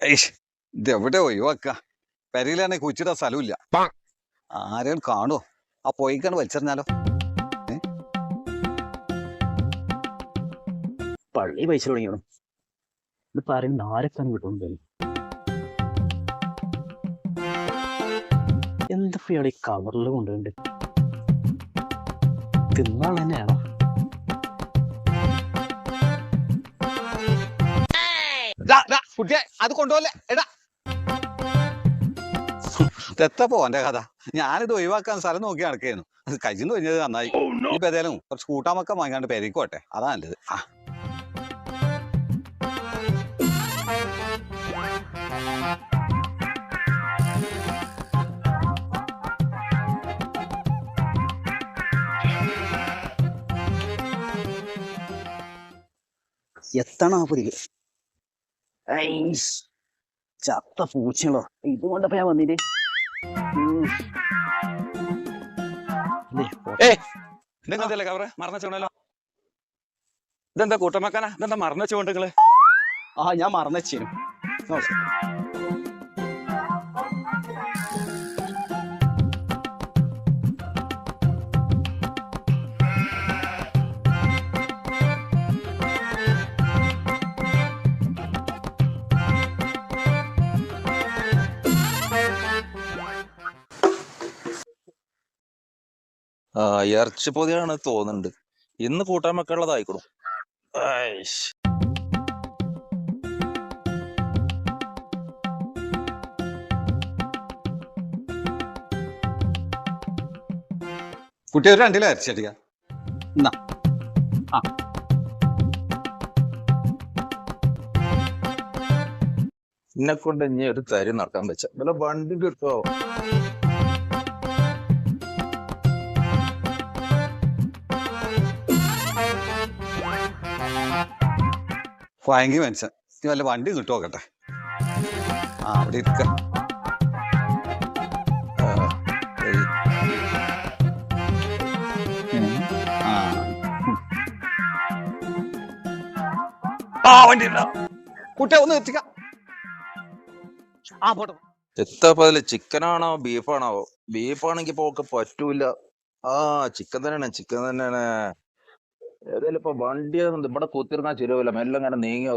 ഏയ് ഇത് എവിടെ ഒഴിവാക്ക പെരയിലാണെ കുച്ചിടാൻ സ്ഥലമില്ല. ആരെയും കാണുമോ? ആ പൊയ്ക്കാണ് വലിച്ചെറിഞ്ഞാലോ? പള്ളി പൈസ തുടങ്ങിയോ? ഇത് പറയുന്നത് ആരൊക്കെ കിട്ടുന്നു? എന്തൊക്കെയാണ് ഈ കവറിൽ കൊണ്ടുപോണ്ട്? തിന്നാൾ തന്നെയാണോ? കുട്ടിയെ അത് കൊണ്ടുപോലെ എടാ എത്തപ്പോ എന്റെ കഥ. ഞാനിത് ഒഴിവാക്കാൻ സ്ഥലം നോക്കി നടക്കുകയായിരുന്നു. അത് കഴിച്ചു കഴിഞ്ഞത് നന്നായി. ഇപ്പൊ ഏതായാലും കുറച്ച് കൂട്ടാമൊക്കെ വാങ്ങാണ്ട് പെരക്കോട്ടെ, അതാ നല്ലത്. എത്തണ പുരിക ചത്ത പൂച്ചകളോ ഇതുകൊണ്ടപ്പോ ഞാൻ വന്നില്ലേ? ഇതെന്തല്ലേ കവറ് മറന്നോ? ഇതെന്താ കൂട്ടമാക്കാനാ? ഇതെന്താ മറന്നു നിങ്ങള്? ഞാൻ മറന്നു. ഇറച്ചി പൊതിയാണ് തോന്നുന്നുണ്ട്. ഇന്ന് കൂട്ടാൻ വെക്കാനുള്ളതായിക്കോളും. കുട്ടി ഒരു 2 കിലോ ഇറച്ചി എന്നെ കൊണ്ട് ഇനി ഒരു തരി നടക്കാൻ വെച്ച വല്ല വണ്ടി കിട്ടോ? ഭയങ്കര മനുഷ്യൻ. ഇനി വല്ല വണ്ടി കിട്ടുമോ നോക്കട്ടെ. അവിടെ ഇരിക്ക. വണ്ടി കുട്ടിയെ ഒന്ന് എത്തിക്കാം. എത്താപ്പ അതില് ചിക്കനാണോ ബീഫാണോ? ബീഫാണെങ്കി പോക്ക് പറ്റൂല. ചിക്കൻ തന്നെയാണ്. ഏതായാലും ഇപ്പൊ വണ്ടി ഇവിടെ കുത്തിരുന്നാ ശരിയാവില്ല. മെല്ലെ അങ്ങനെ നീങ്ങിയോ.